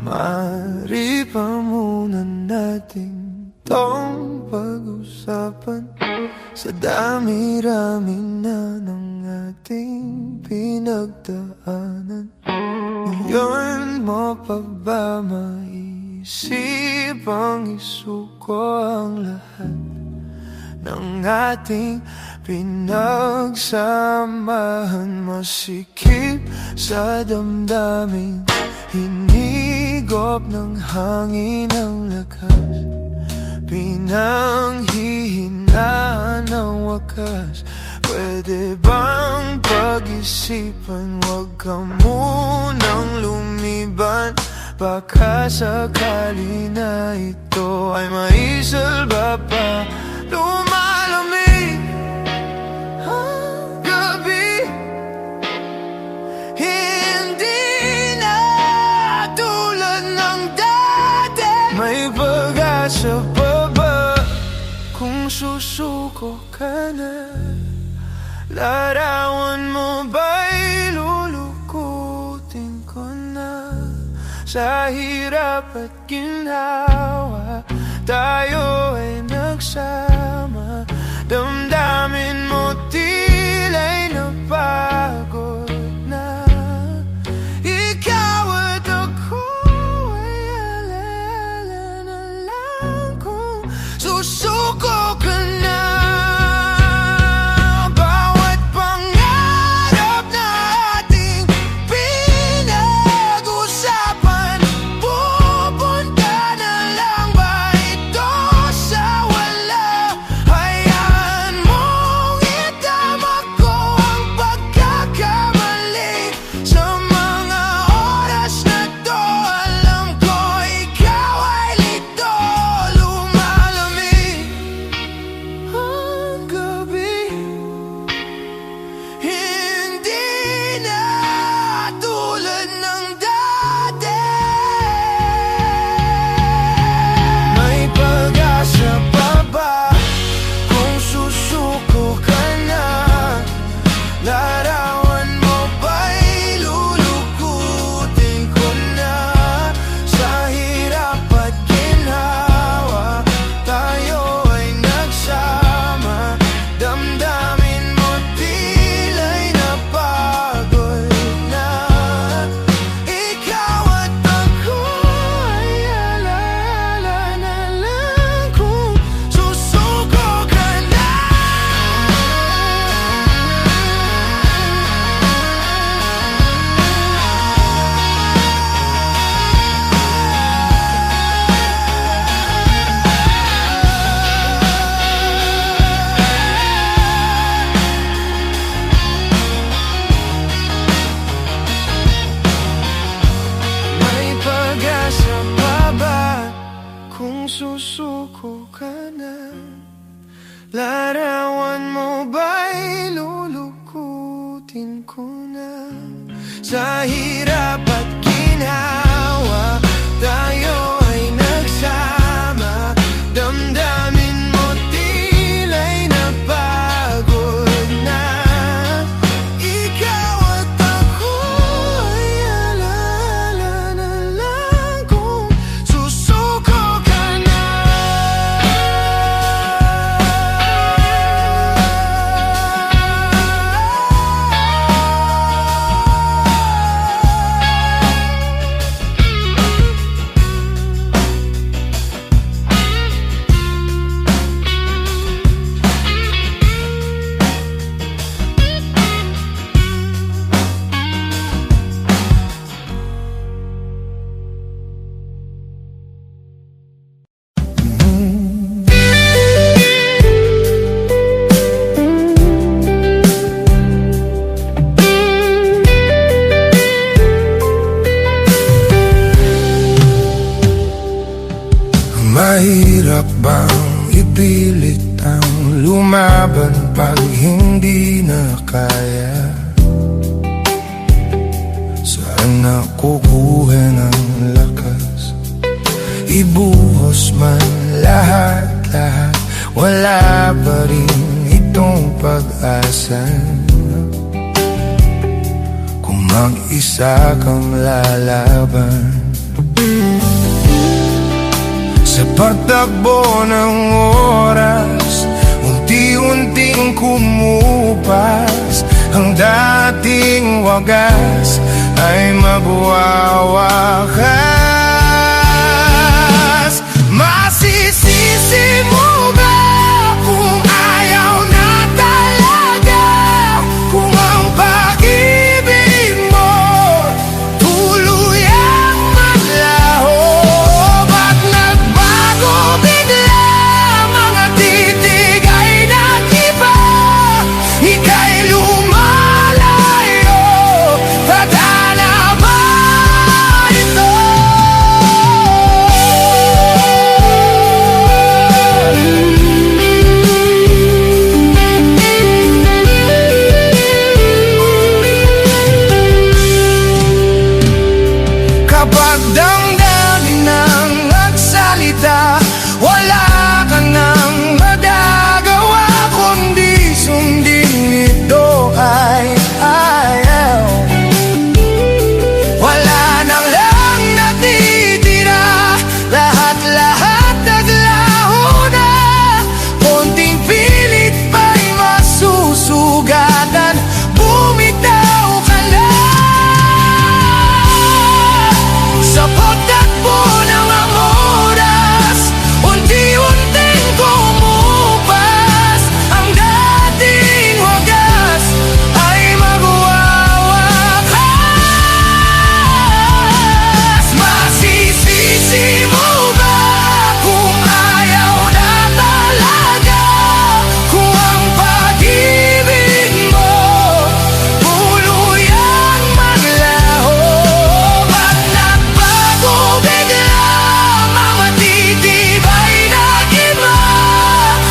Maaari pa muna nating tong pag-usapan sa dami-rami na ng ating pinagdaanan. Ngayon mo pa ba maisipang isuko ang lahat ng ating pinagsamahan? Masikip sa damdamin, hinigop ng hangin ang lakas, pinanghihinaan ng wakas. Pwede bang pag-isipan, wag ka munang lumiban? Baka sakali na ito ay maisalba pa. Lumalamig ang gabi, hindi na tulad ng dati. May pag-asa pa ba kung susuko ka na? Larawan mo ba'y lulukutin ko na? Sa hirap at ginhawa, tayo ay nagsama. Damdamin mo tila'y napagod na. Ikaw at ako ay alaala na lang kung susuko ka na. Susuko ka na? Larawan mo ba'y lulukutin ko na? Sa hirap at ginhawa, tayo ay nagsama. Damdamin mo tila'y napagod na. Ikaw at ako ay alaala na lang kung susuko ka na. Mahirap bang ipilit ang lumaban pag hindi na kaya? Saan nakukuha ng lakas? Ibuhos man lahat-lahat, wala pa rin itong pag-asa. Kung mag-isa kang lalaban, Sa pagtakbo ng oras, unti-unting kumupas. Ang dating wagas ay magwawakas. Masisisi mo ba kung ayaw na talaga? Kung ang pag-ibig mo tuluyang maglaho? Ba't nagbago bigla? Mga titig ay nag-iba. Ika'y lumalayo. Tadhana ba ito? Kapag damdamin ng nagsalita, wala ka nang magagawa kundi sundin ito ay ayaw. Wala nang lang natitira, lahat-lahat naglaho na. Konting pilit pa'y masusugatan, bumitaw ka lang. Sa pagtakbo ng oras, unti-unting kumupas. Ang dating wagas ay magwawakas. Masisisi mo ba kung ayaw na talaga? Kung ang pag-ibig mo tuluyang maglaho? Ba't nagbago bigla? Mga titig ay nag-iba.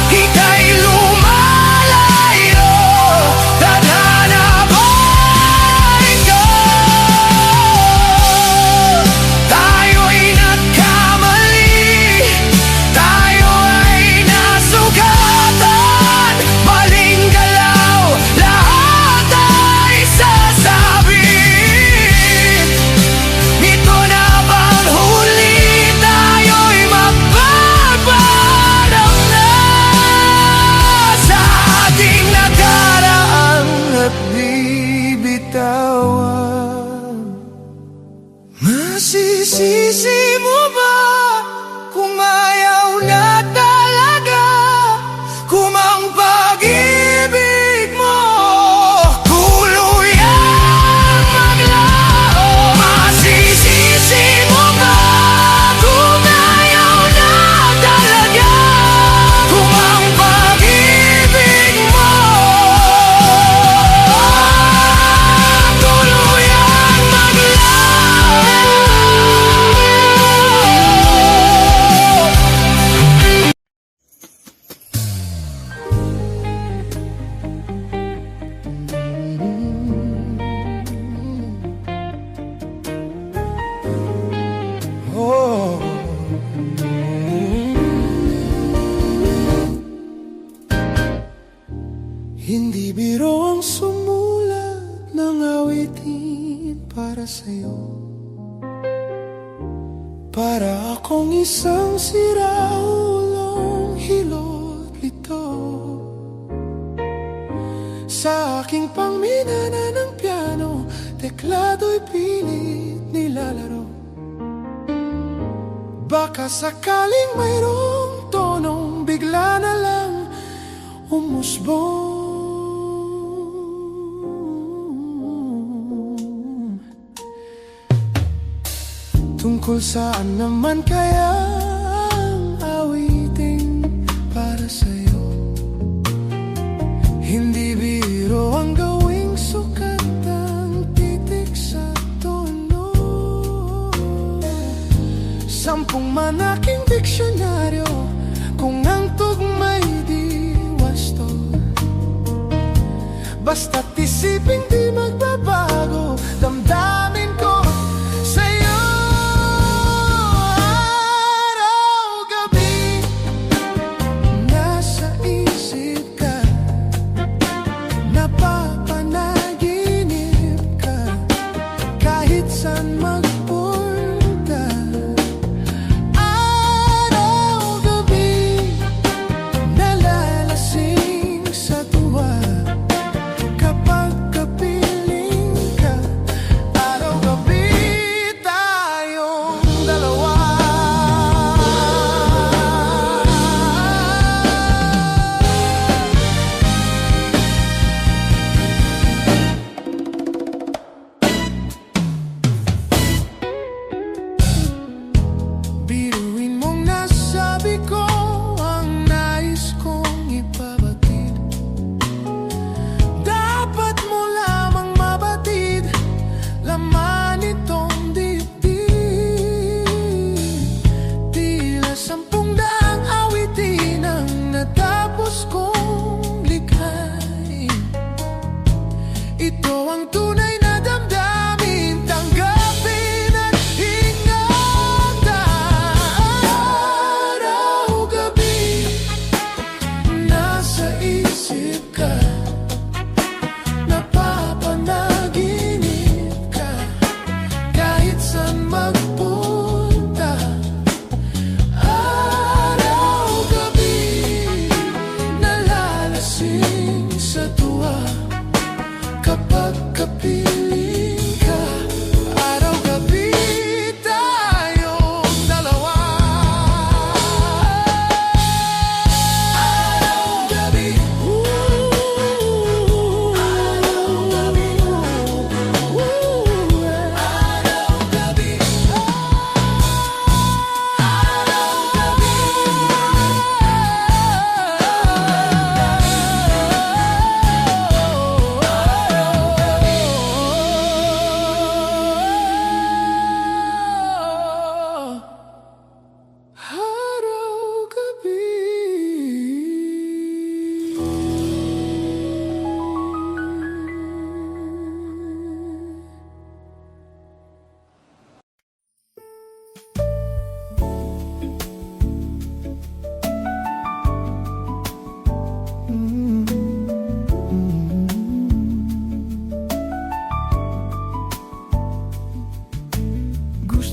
Ika'y lumalayo. Tadhana ba ito? Tayo'y nagkamali, tayo ay nasugatan. Maling galaw, lahat ay sasabit. Ito na bang huli? Tayo'y magbabarang na sa ating nakaraan at bibitawan. Masisisi mo ba kung ayaw na talaga? Kung ang pag-ibig mo tuluyang maglaho? Masisisi mo ba kung ayaw na talaga? Kung ang pag-ibig mo tuluyang maglaho? Oh. Hindi biro ang sumulat ng awitin para sa'yo. Para akong isang siraulong hilot lito. Sa aking pangminana ng piano, teklado'y pilit nilalaro. Baka sakaling mayroong tonong bigla na lang umusbong. Tungkol saan naman kaya ang awiting para sa'yo? Hindi biro ang gawing sukat ang titik sa tono. 10 manaking diksyonaryo kung ang tugma'y di wasto. Basta't isipin di magbabago damdamin ko sa'yo. Araw-gabi nasa isip ka, napapanaginip ka, kahit saan magpunta.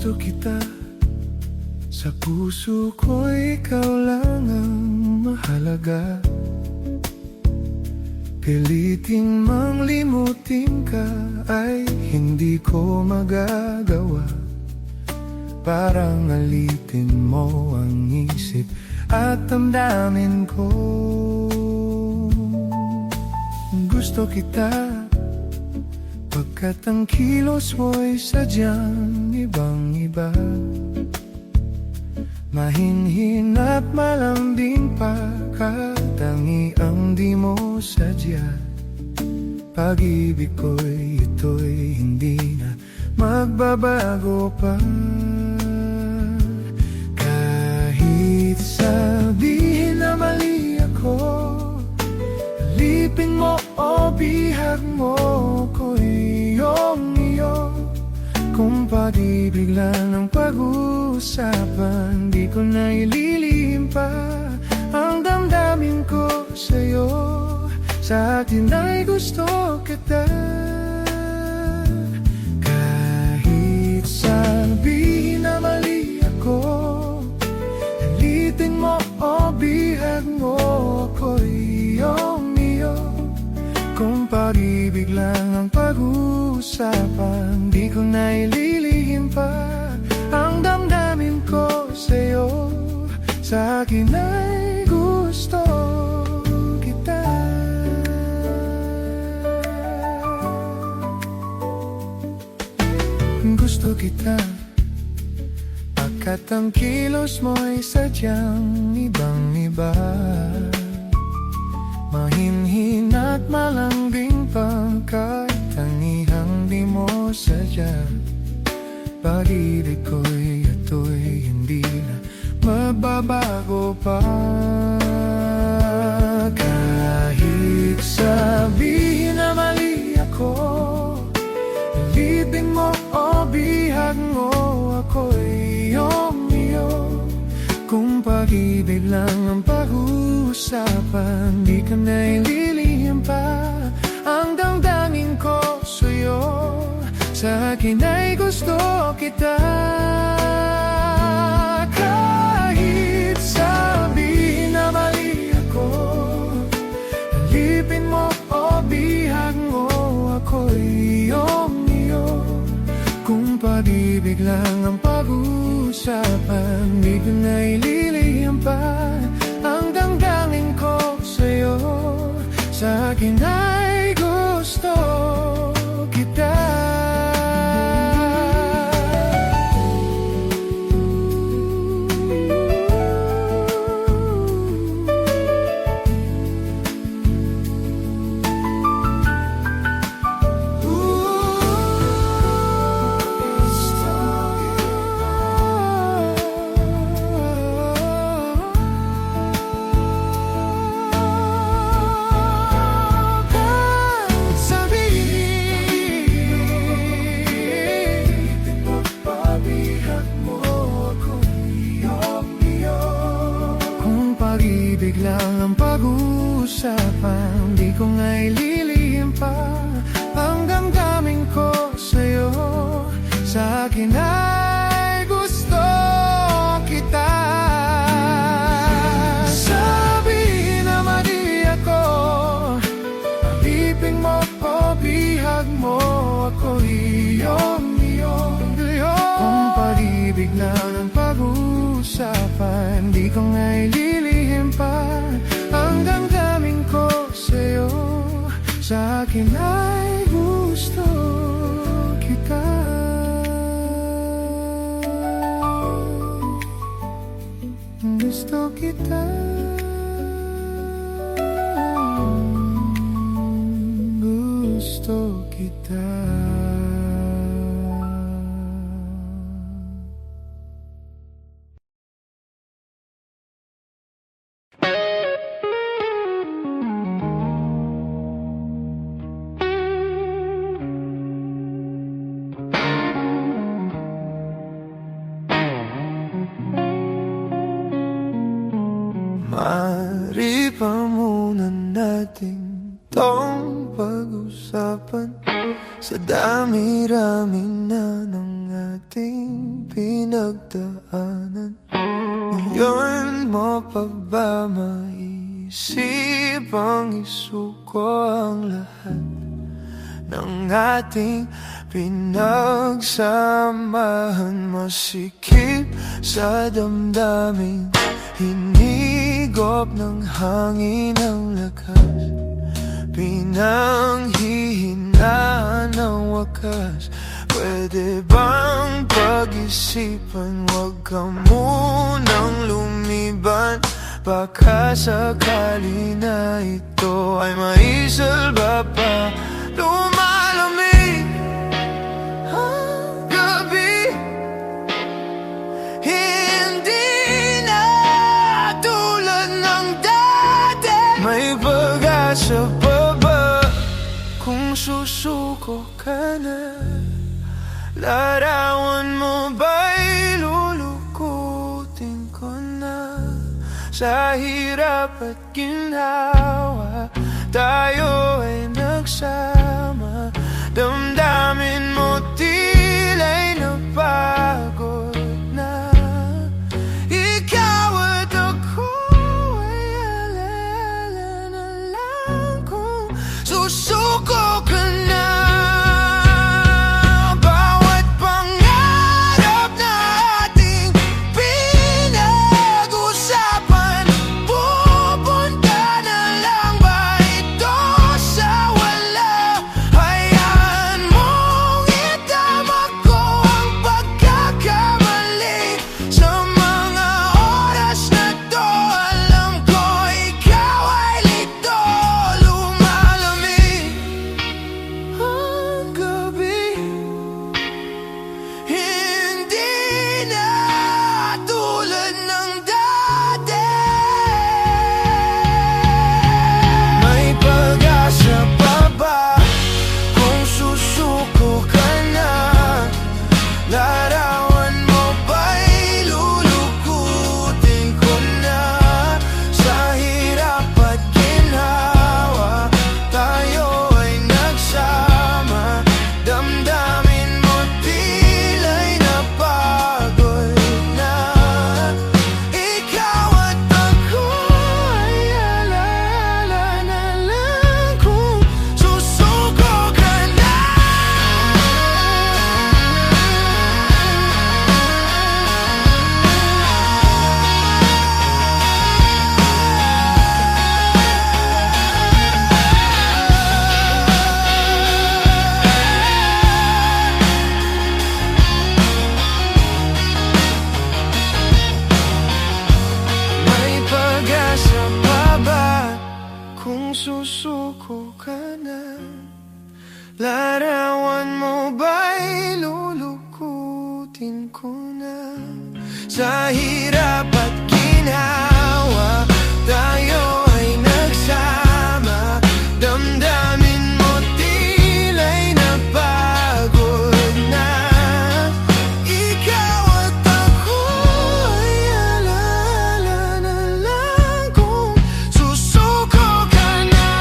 Gusto kita, sa puso ko ikaw lang ang mahalaga. Pilitin mang limutin ka ay hindi ko magagawa. Parang alitin mo ang isip at damdamin ko. Gusto kita, pagkat ang kilos mo'y sadyang ibang-iba. Mahinhin at malambing pa, katangi ang di mo sadya. Pag-ibig ko'y ito'y hindi na magbabago pa. Kahit sabihin na mali ako, alipin mo o bihag mo ko iyong iyo. Kung pag-ibig lang ang pag-uusapan, di ko na ililihim pa ang damdamin ko sa'yo. Sa atin ay gusto kita. Kahit sabihin na mali ako, alitin mo o bihag mo ko iyong iyo. Kung pag-ibig lang ang pag-uusapan, di ko na ililihim pa ang damdamin ko sa'yo. Sa akin ay gusto kita. Gusto kita, pagkat ang kilos mo'y sadyang ibang-iba. Mahinhin at malambing pagkatangihang di mo sadya. Pag-ibig ko'y ito'y hindi na magbabago pa. Kahit sabihin na mali ako, alipin mo o bihag mo ako iyong iyo. Kung pag-ibig lang ang pag-uusapan, di ka na ililihim pa ang damdamin ko sa'yo. Sa akin ay gusto kita. Kahit sabihin na mali ako, alipin mo o bihag mo ako iyong iyo. Kung pag-ibig lang ang pag-uusapan, di ko na ililihim pa ang damdamin ko sa'yo. Sa akin ay gusto kita. Pag-ibig lang ang pag-uusapan, di ko nga ililihim pa ang damdamin ko sa'yo. Sa akin ay gusto kita. Sabihin na mali ako, alipin mo o bihag mo ako iyong iyo. Kung pag-ibig lang ang pag-uusapan, di ko nga ililihim pa ang damdamin ko sa'yo. Sa akin ay gusto kita. Gusto kita. Gusto kita. Maaari pa muna nating tong pag-usapan sa dami-rami na ng ating pinagdaanan. Ngayon mo pa ba maisipang isuko ang lahat ng ating pinagsamahan? Masikip sa damdamin, hinigop ng hangin ang lakas, pinanghihinaan ng wakas. Pwede bang pag-isipan, wag ka munang lumiban? Baka sakali na ito ay maisalba pa. Lumalamig ang gabi, hindi na tulad ng dati. May pag-asa pa ba kung susuko ka na? Larawan mo ba'y lulukutin ko na? Sa hirap at ginhawa, tayo ay nagsama. Damdamin mo tila'y napagod na. Ikaw at ako ay alala na lang kung susuko ka na. Susuko ka na? Larawan mo ba'y lulukutin ko na? Sa hirap at ginhawa, tayo ay nagsama. Damdamin mo tila'y napagod na. Ikaw at ako ay alala na lang kung susuko ka na.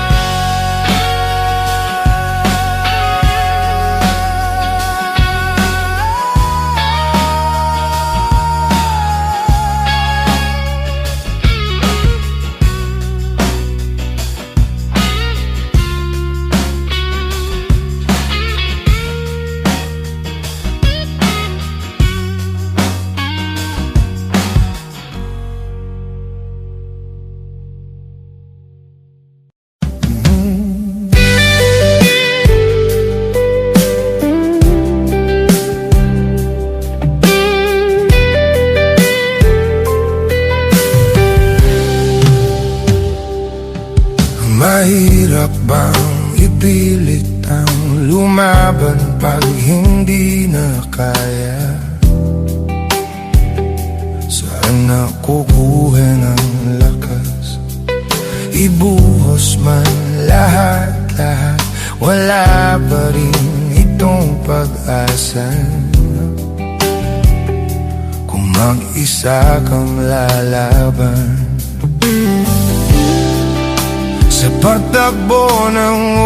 Mahirap bang ipilit ang lumaban pag hindi na kaya? Saan nakukuha ng lakas? Ibuhos man lahat-lahat, wala pa rin itong pag-asa. Kung mag-isa kang lalaban, sa pagtakbo ng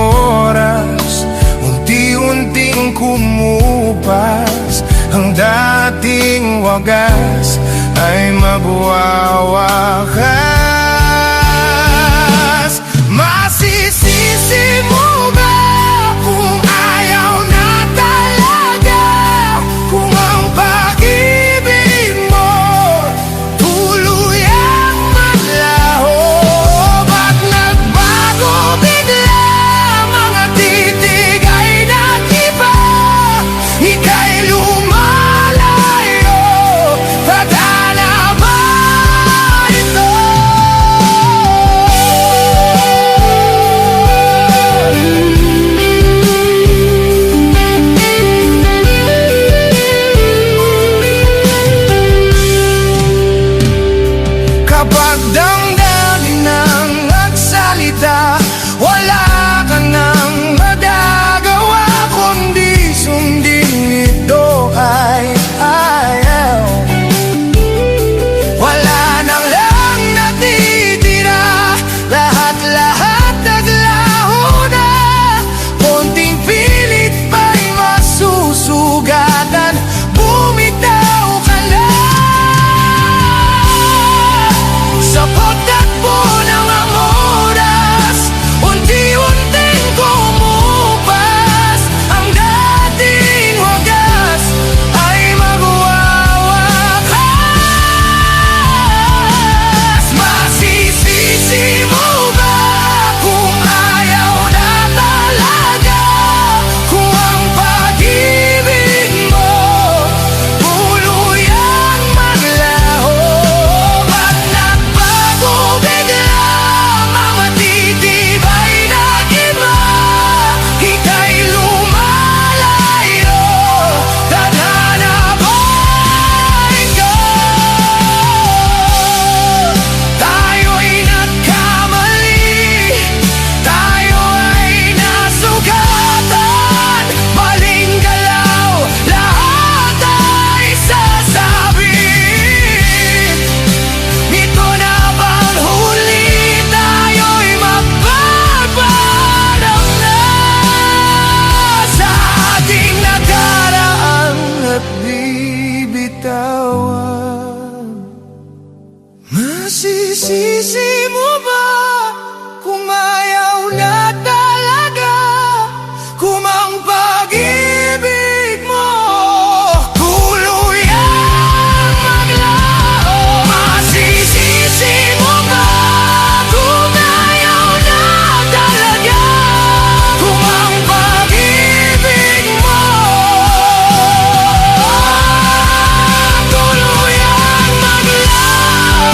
oras, unti-unting kumupas ang dating wagas ay mabuwawakas. Masisisi mo ba kung ayaw na talaga? Kung ang pag-ibig mo tuluyang maglaho? Ba't nagbago bigla? Mga titig ay nag-iba. Ika'y lumalayo. Tadhana ba ito? Kapag damdamin ng nagsalita, wala ka nang magagawa kundi sundin ito ay ayaw. Wala nang lang natitira, lahat-lahat naglaho na. Konting pilit pa'y masusugatan, bumitaw ka lang. Sa pagtakbo ng ang oras, unti-unting kumupas. Ang dating wagas ay magwawakas. Masisisi mo ba kung ayaw na talaga? Kung ang pag-ibig mo tuluyang maglaho? Ba't nagbago bigla? Mga titibay nag-iba. Ika'y lumalayo. Tadhana ba ito? Tayo'y nagkamali, tayo ay nasugatan. Maling galaw, lahat ay sasabit. Ito na bang huli? Tayo'y magbabalang na sa ating nakaraan at bibitawan. Masisisi mo ba kung ayaw na talaga? Kung ang pag-ibig mo tuluyang maglaho? Masisisi mo ba kung ayaw na talaga? Kung ang pag-ibig mo tuluyang maglaho?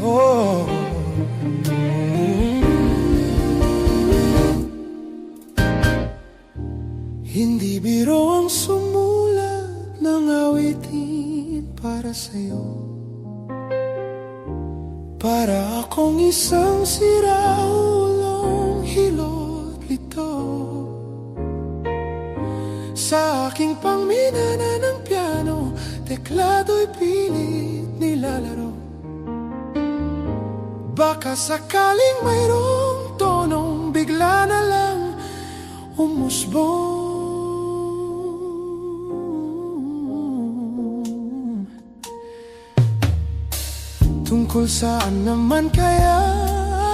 Oh. Hindi biro ang sumulat ng awitin para sa'yo. Para akong isang siraulong hilot lito. Sa aking pangminana ng piano, teklado'y pilit nilalaro. Baka sakaling mayroong tonong bigla na lang umusbong. Tungkol saan naman kaya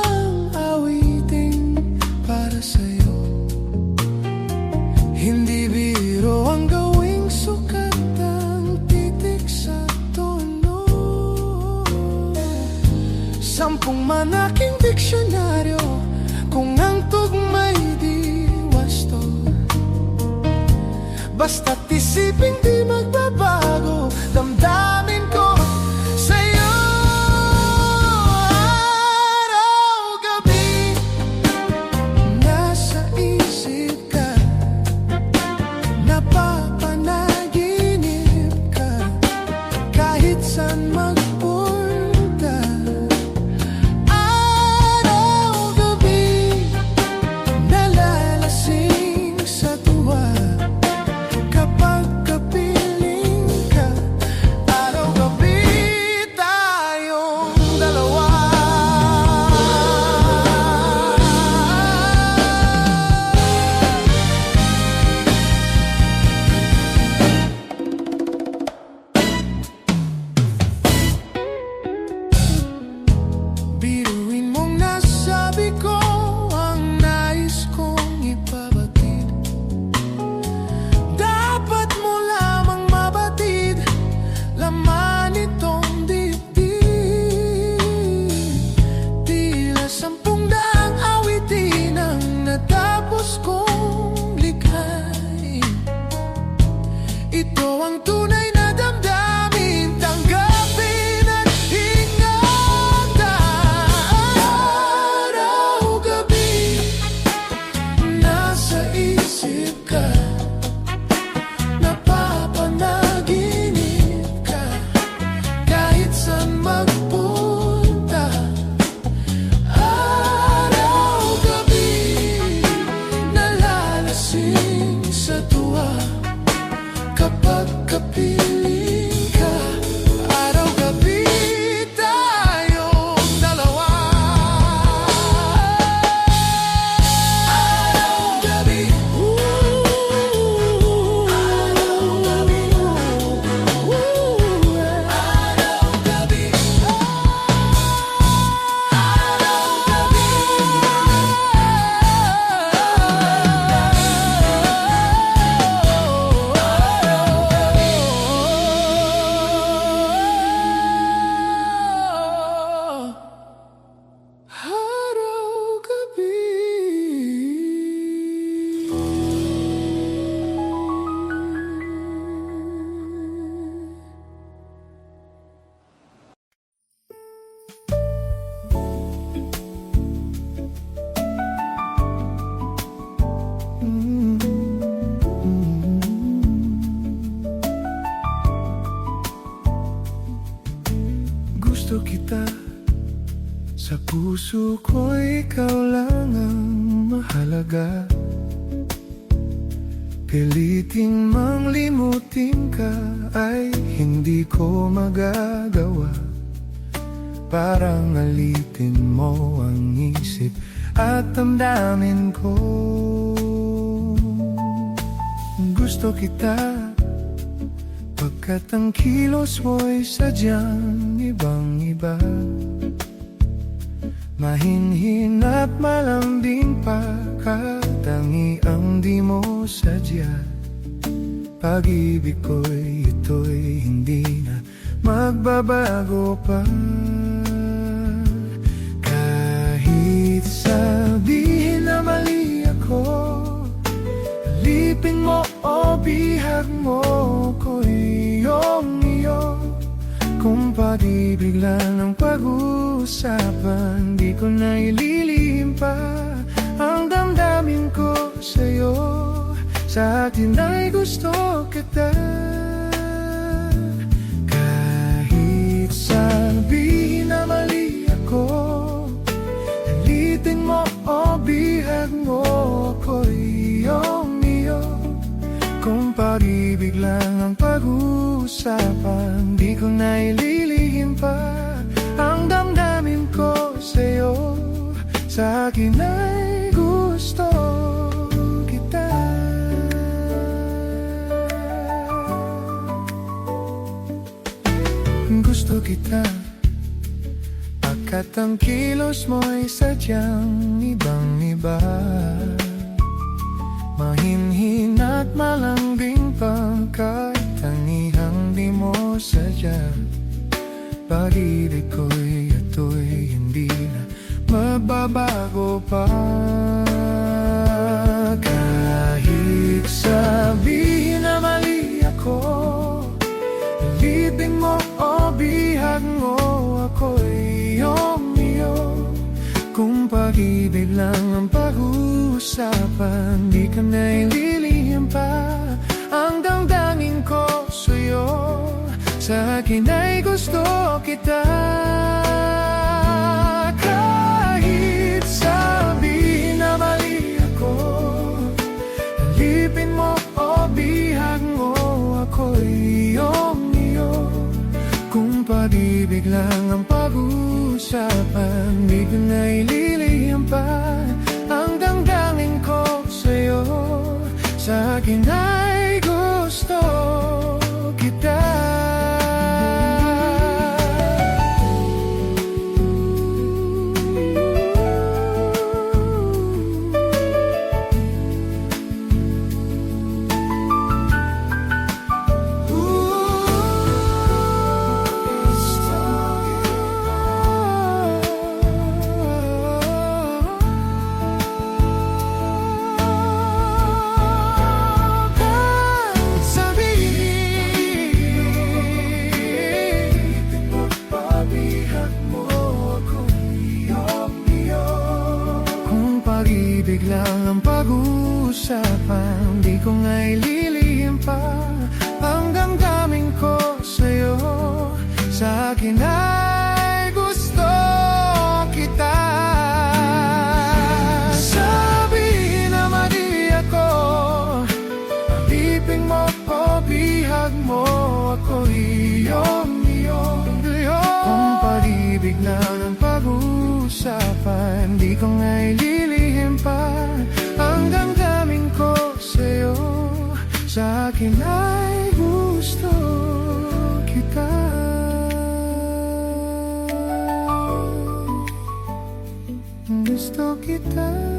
ang awiting para sa'yo? Hindi biro ang gawing sukat ang titik sa tono. 10 manaking diksyonaryo kung ang tugma'y di wasto. Basta't isipin di magbabago damdamin ko sa'yo. Araw-gabi nasa isip ka, napapanaginip ka, kahit saan magpunta. Araw-gabi nalalasing sa tuwa kapag kapiling ka. Ito ang tunay na damdamin, tanggapin at ingatan. Araw-gabi, nasa isip ka, napapanaginip ka, kahit saan magpunta. Araw-gabi, nalalasing sa tuwa kapag kapiling ka. Araw-gabi, tayong dalawa. Araw-gabi, araw-gabi, araw-gabi, gusto kita, sa puso ko ikaw lang ang mahalaga. Piliting mang limutin ka ay hindi ko magagawa. Parang alitin mo ang isip at damdamin ko. Gusto kita pagkat ang kilos mo'y sadyang ibang-iba. Mahinhin at malambing pa, katangi ang di mo sadya. Pag-ibig ko'y ito'y hindi na magbabago pa. Kahit sabihin na mali ako, alipin mo o bihag mo ko iyong iyo. Kung pag-ibig lang ang pag-uusapan, di ko na ililihim pa ang damdamin ko sa'yo. Sa atin ay gusto kita. Kahit sabihin na mali ako, alitin mo o bihag mo ko iyong iyo. Kung pag-ibig lang ang pag-uusapan, di ko na ililihim pa ang damdamin ko sa'yo. Sa akin ay gusto kita. Gusto kita pagkat ang kilos mo'y sadyang ibang-iba. Mahinhin at malambing pagkatangihang di mo sadya. Pag-ibig ko'y ito'y hindi na magbabago pa. Kahit sabihin na mali ako, alipin mo o bihag mo ako iyong iyo. Kung pag-ibig lang ang pag-uusapan, di ka na ililihim pa ang damdamin ko sa'yo. Sa akin ay gusto kita. Kahit sabihin na mali ako, alipin mo o bihag mo ako iyong iyo. Kung pag-ibig lang ang pag-uusapan, di ko na ililihim pa ang damdamin ko sa'yo. Sa akin ay gusto kita. ang pag-uusapan, di ko nga ililihim pa. Ang damdamin ko sa'yo, sa akin ay gusto kita. Sabihin na mali ako, pag-ibig mo ko, bihag mo ako, iyong-iyo. Kung pag-ibig lang ang pag-uusapan, di ko nga ililihim pa. Ang damdamin ko sa'yo, sa akin ay gusto kita. Gusto kita.